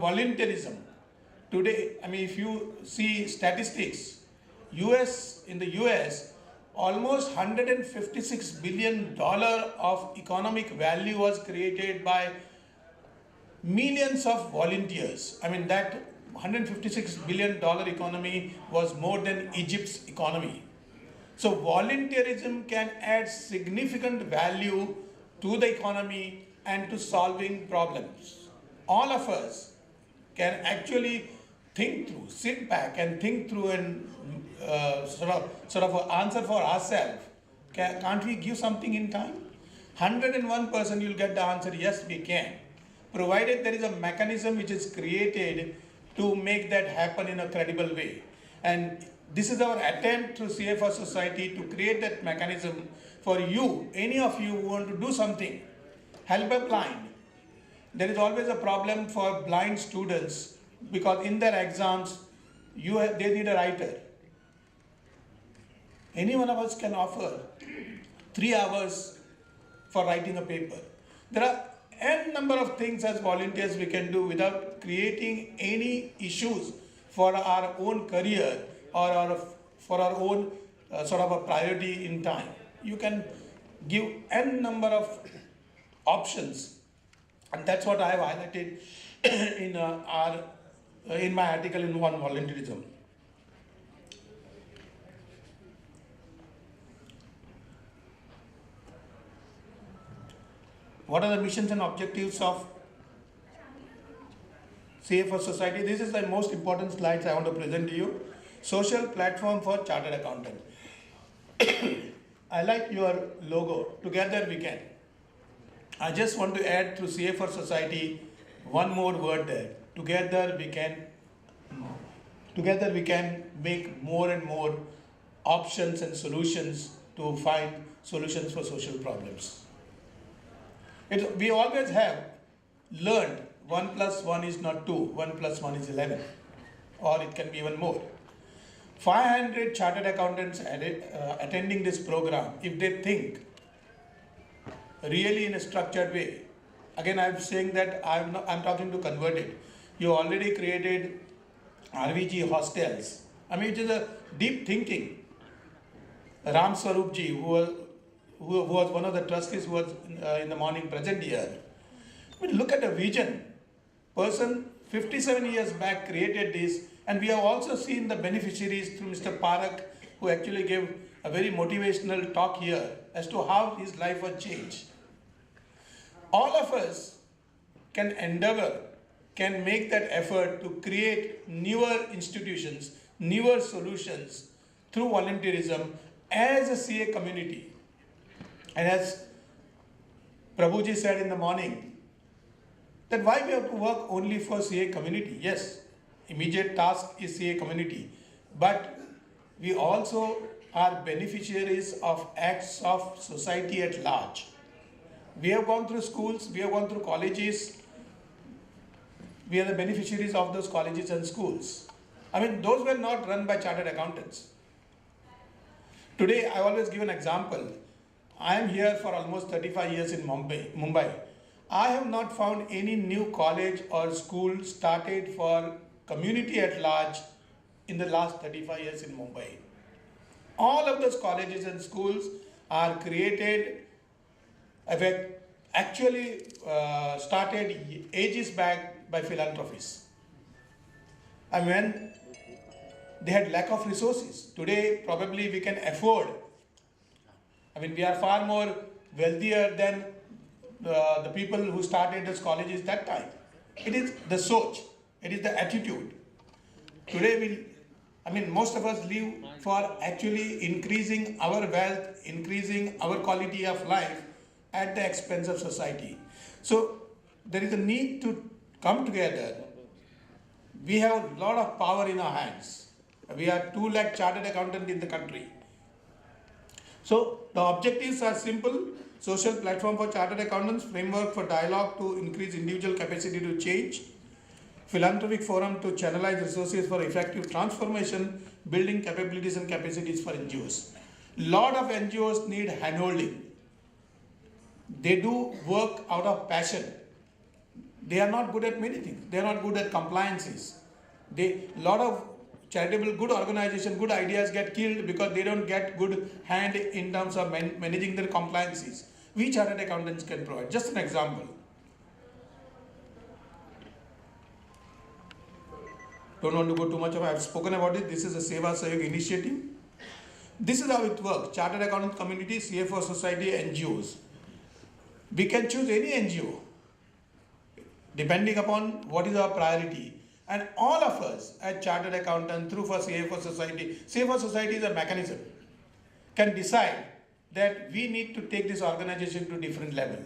volunteerism. Today, I mean, if you see statistics, in the US, almost $156 billion of economic value was created by millions of volunteers. I mean, that $156 billion economy was more than Egypt's economy. So, volunteerism can add significant value to the economy and to solving problems. All of us can actually think through, sit back and think through and sort of answer for ourselves. Can't we give something in time? 101% you'll get the answer, yes, we can. Provided there is a mechanism which is created to make that happen in a credible way. And this is our attempt through CA for Society to create that mechanism for you, any of you who want to do something. Help a blind. There is always a problem for blind students because in their exams, they need a writer. Any one of us can offer 3 hours for writing a paper. There are n number of things as volunteers we can do without creating any issues for our own career or for our own sort of a priority in time. You can give n number of options, and that's what I have highlighted in my article in One Volunteerism. What are the missions and objectives of CA for Society? This is the most important slides I want to present to you. Social platform for chartered accountant. I like your logo. Together we can. I just want to add through CA for Society one more word there. Together we can make more and more options and solutions to find solutions for social problems. We always have learned 1 plus 1 is not 2, 1 plus 1 is 11, or it can be even more. 500 chartered accountants attending this program, if they think really in a structured way. Again, I'm saying that I'm talking to converted. You already created RVG hostels. I mean, it is a deep thinking. Ram Swaroop ji, who was one of the trustees who was in the morning present here. I mean, look at the vision. Person 57 years back created this, and we have also seen the beneficiaries through Mr. Parak, who actually gave a very motivational talk here as to how his life was changed. All of us can make that effort to create newer institutions, newer solutions through volunteerism as a CA community. And as Prabhuji said in the morning, that why we have to work only for CA community? Yes, immediate task is CA community, but we also are beneficiaries of acts of society at large. We have gone through schools, we have gone through colleges, we are the beneficiaries of those colleges and schools. I mean, those were not run by chartered accountants. Today, I always give an example. I am here for almost 35 years in Mumbai. I have not found any new college or school started for community at large in the last 35 years in Mumbai. All of those colleges and schools are created, actually started ages back by philanthropists. And when they had lack of resources, today probably we can afford. I mean, we are far more wealthier than the people who started those colleges that time. It is the soch, it is the attitude. Today most of us live for actually increasing our wealth, increasing our quality of life at the expense of society. So there is a need to come together. We have a lot of power in our hands. We are 2 lakh chartered accountants in the country. So the objectives are simple: social platform for chartered accountants, framework for dialogue to increase individual capacity to change, philanthropic forum to channelize resources for effective transformation, building capabilities and capacities for NGOs. Lot of NGOs need handholding. They do work out of passion. They are not good at many things. They are not good at compliances. Lot of charitable good organization, good ideas get killed because they don't get good hand in terms of managing their compliances. We chartered accountants can provide. Just an example. Don't want to go too much of. I have spoken about it. This is a Seva Sahyog initiative. This is how it works. Chartered accountant community, CFO society, NGOs. We can choose any NGO depending upon what is our priority. And all of us as chartered accountant through for CFO society is a mechanism, can decide that we need to take this organization to different level.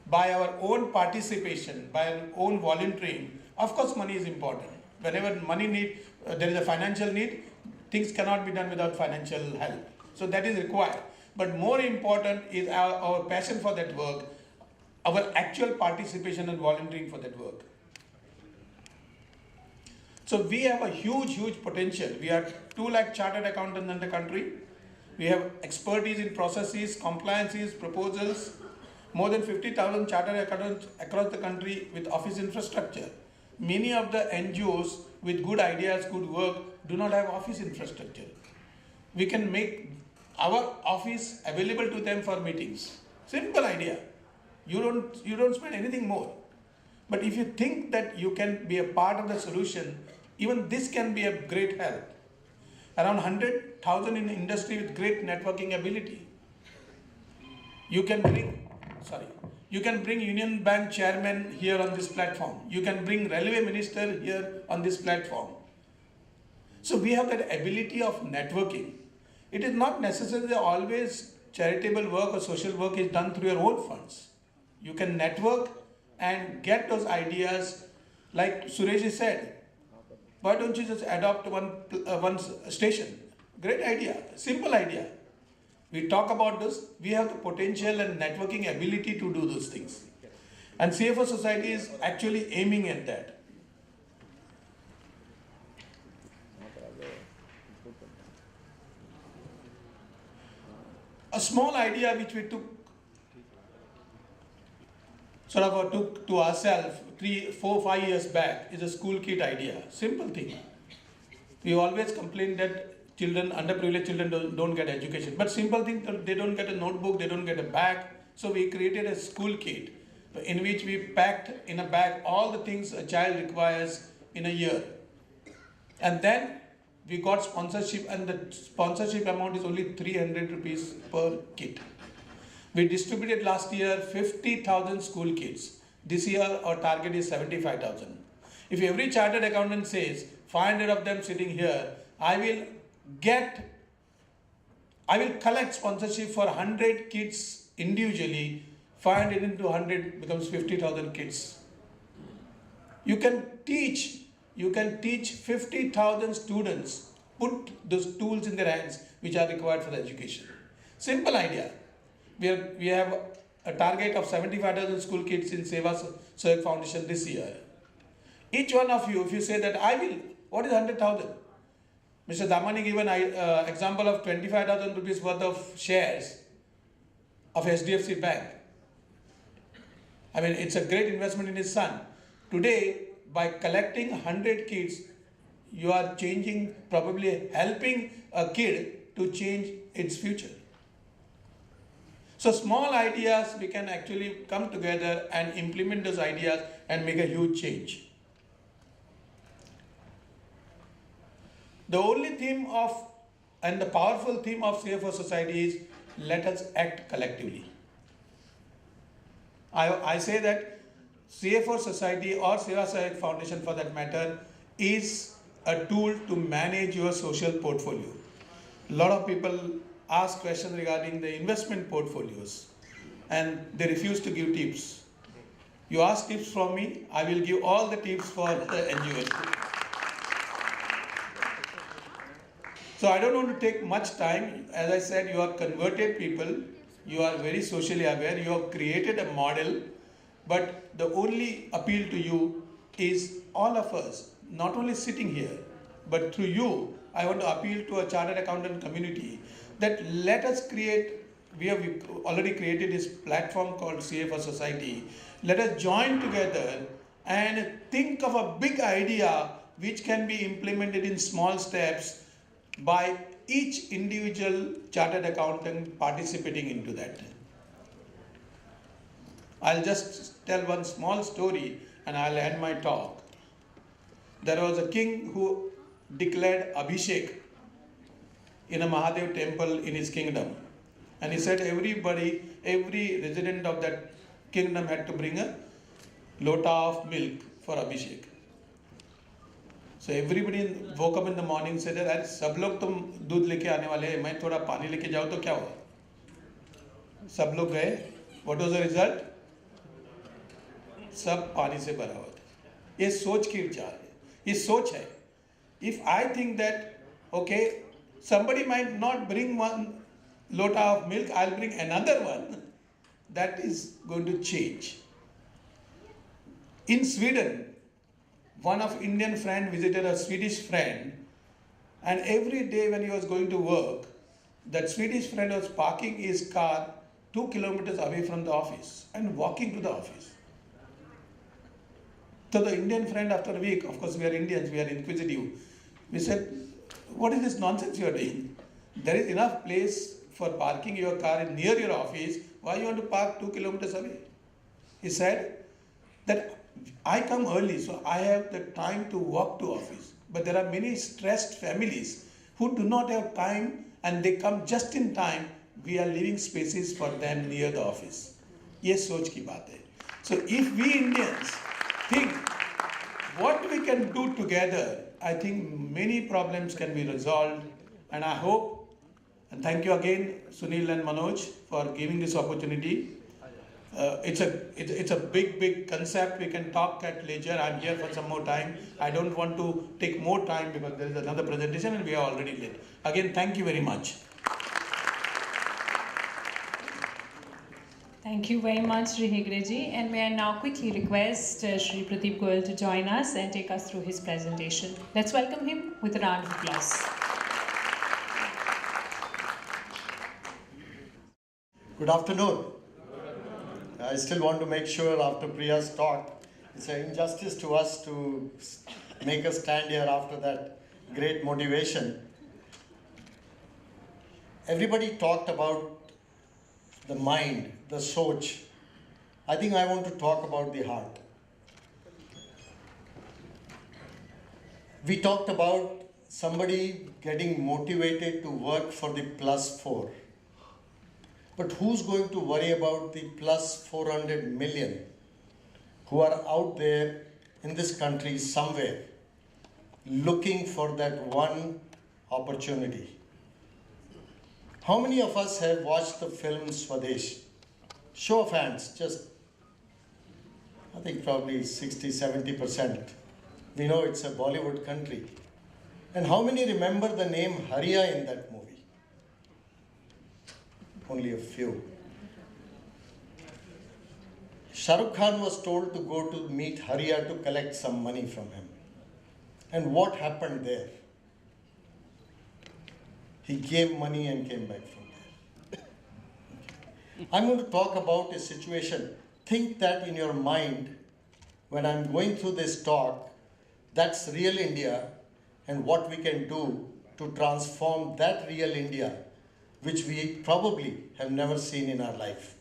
By our own participation, by our own volunteering, of course money is important. Whenever money need, there is a financial need, things cannot be done without financial help. So that is required. But more important is our passion for that work, our actual participation and volunteering for that work. So we have a huge potential. We are 2 lakh chartered accountants in the country. We have expertise in processes, compliances, proposals, more than 50,000 chartered accountants across the country with office infrastructure. Many of the NGOs with good ideas, good work, do not have office infrastructure. We can make our office available to them for meetings. Simple idea. You don't spend anything more. But if you think that you can be a part of the solution, even this can be a great help. Around 100,000 in the industry with great networking ability. You can bring Union Bank chairman here on this platform. You can bring railway minister here on this platform. So we have that ability of networking. It is not necessarily always charitable work or social work is done through your own funds. You can network and get those ideas, like Suresh said. Why don't you just adopt one station? Great idea, simple idea. We talk about this, we have the potential and networking ability to do those things. And CFO Society is actually aiming at that. A small idea which we took to ourselves 3, 4, 5 years back is a school kit idea. Simple thing. We always complain that underprivileged children don't get education. But simple thing, they don't get a notebook, they don't get a bag. So we created a school kit in which we packed in a bag all the things a child requires in a year. And then we got sponsorship, and the sponsorship amount is only 300 rupees per kit. We distributed last year 50,000 school kits. This year our target is 75,000. If every chartered accountant says 500 of them sitting here, I will collect sponsorship for 100 kids individually. 500 into 100 becomes 50,000 kids. You can teach 50,000 students, put those tools in their hands which are required for the education. Simple idea. We have a target of 75,000 school kids in Seva Sahyog Foundation this year. Each one of you, if you say that I will, what is 100,000? Mr. Damani gave an example of 25,000 rupees worth of shares of SDFC Bank. I mean, it's a great investment in his son. Today, by collecting 100 kids, you are probably helping a kid to change its future. So small ideas, we can actually come together and implement those ideas and make a huge change. The only theme and the powerful theme of CFO Society is let us act collectively. I say that CFO Society or Seva Sahyog Foundation for that matter is a tool to manage your social portfolio. A lot of people ask questions regarding the investment portfolios and they refuse to give tips. You ask tips from me, I will give all the tips for the NGOs. So I don't want to take much time. As I said, you are converted people, you are very socially aware, you have created a model, but the only appeal to you is all of us, not only sitting here, but through you, I want to appeal to a chartered accountant community that let us create, we have already created this platform called CFO Society. Let us join together and think of a big idea which can be implemented in small steps by each individual chartered accountant participating into that. I'll just tell one small story and I'll end my talk. There was a king who declared Abhishek in a Mahadev temple in his kingdom. And he said everybody, every resident of that kingdom had to bring a lota of milk for Abhishek. So everybody woke up in the morning and said, "अरे सब लोग तुम दूध लेके आने वाले हैं, मैं थोड़ा पानी लेके जाऊँ तो क्या हुआ?" सब लोग गए. What was the result? सब पानी से भरा हुआ था. ये सोच की विचार है, ये सोच है. If I think that, okay, somebody might not bring one lota of milk, I'll bring another one, that is going to change. In Sweden, one of Indian friend visited a Swedish friend, and every day when he was going to work, that Swedish friend was parking his car 2 kilometers away from the office and walking to the office. So the Indian friend, after a week, of course we are Indians, we are inquisitive, we said, "What is this nonsense you are doing? There is enough place for parking your car near your office, why you want to park 2 kilometers away?" He said that I come early, so I have the time to walk to office. But there are many stressed families who do not have time and they come just in time. We are leaving spaces for them near the office. ये सोच की बात है. So if we Indians think what we can do together, I think many problems can be resolved. And I hope, and thank you again, Sunil and Manoj, for giving this opportunity. It's a big concept. We can talk at leisure. I'm here for some more time. I don't want to take more time because there is another presentation and we are already late. Again, thank you very much. Thank you very much, Sri Hegde ji. And may I now quickly request Sri Pradeep Goyal to join us and take us through his presentation. Let's welcome him with a round of applause. Good afternoon. I still want to make sure after Priya's talk, it's an injustice to us to make us stand here after that great motivation. Everybody talked about the mind, the soch. I think I want to talk about the heart. We talked about somebody getting motivated to work for the +4. But who's going to worry about the +400 million who are out there in this country somewhere looking for that one opportunity? How many of us have watched the film Swadesh? Show of hands, just, I think probably 60-70%. We know it's a Bollywood country. And how many remember the name Hariya in that movie? Only a few. Shah Rukh Khan was told to go to meet Hariya to collect some money from him. And what happened there? He gave money and came back from there. I'm going to talk about a situation. Think that in your mind, when I'm going through this talk, that's real India and what we can do to transform that real India, which we probably have never seen in our life.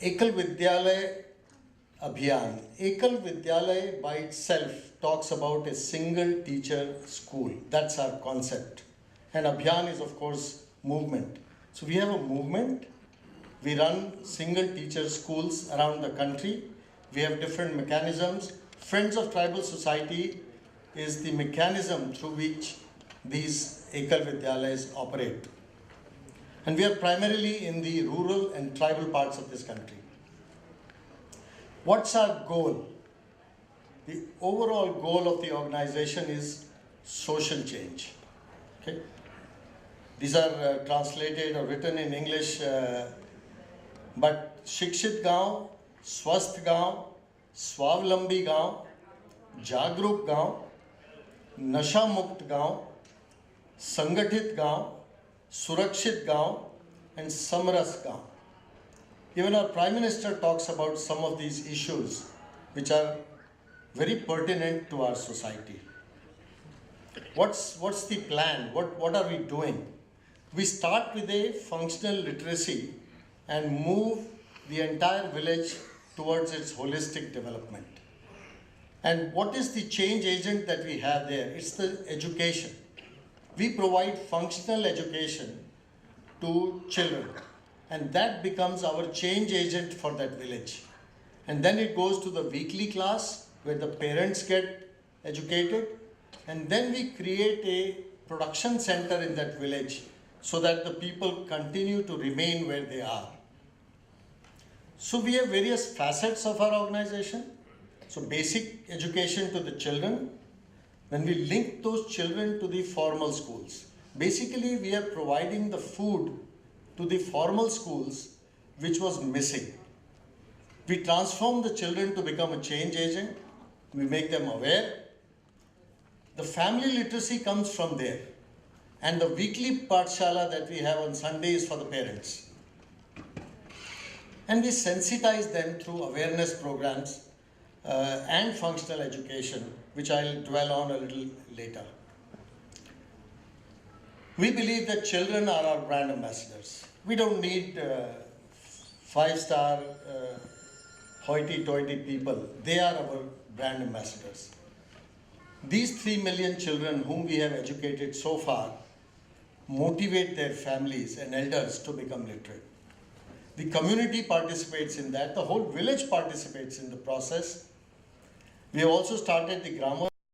Ekal Vidyalaya Abhiyan. Ekal Vidyalaya by itself talks about a single teacher school. That's our concept. And Abhiyan is, of course, movement. So we have a movement. We run single teacher schools around the country. We have different mechanisms. Friends of Tribal Society is the mechanism through which these Ekal Vidyalayas operate. And we are primarily in the rural and tribal parts of this country. What's our goal? The overall goal of the organization is social change. Okay? These are translated or written in English, but Shikshit Gaon, Swasth Gaon, Swavlambi Gaon, Jagruk Gaon, Nasha Mukt Gaon, Sangathit Gaon, Surakshit Gaon, and Samras Gaon. Even our Prime Minister talks about some of these issues which are very pertinent to our society. What's the plan? What are we doing? We start with a functional literacy and move the entire village towards its holistic development. And what is the change agent that we have there? It's the education. We provide functional education to children, and that becomes our change agent for that village. And then it goes to the weekly class where the parents get educated, and then we create a production center in that village so that the people continue to remain where they are. So we have various facets of our organization. So basic education to the children. When we link those children to the formal schools, basically we are providing the food to the formal schools which was missing. We transform the children to become a change agent. We make them aware. The family literacy comes from there. And the weekly Pathshala that we have on Sunday is for the parents. And we sensitize them through awareness programs and functional education, which I'll dwell on a little later. We believe that children are our brand ambassadors. We don't need five-star hoity-toity people. They are our brand ambassadors. These 3 million children whom we have educated so far motivate their families and elders to become literate. The community participates in that. The whole village participates in the process. We have also started the Gramo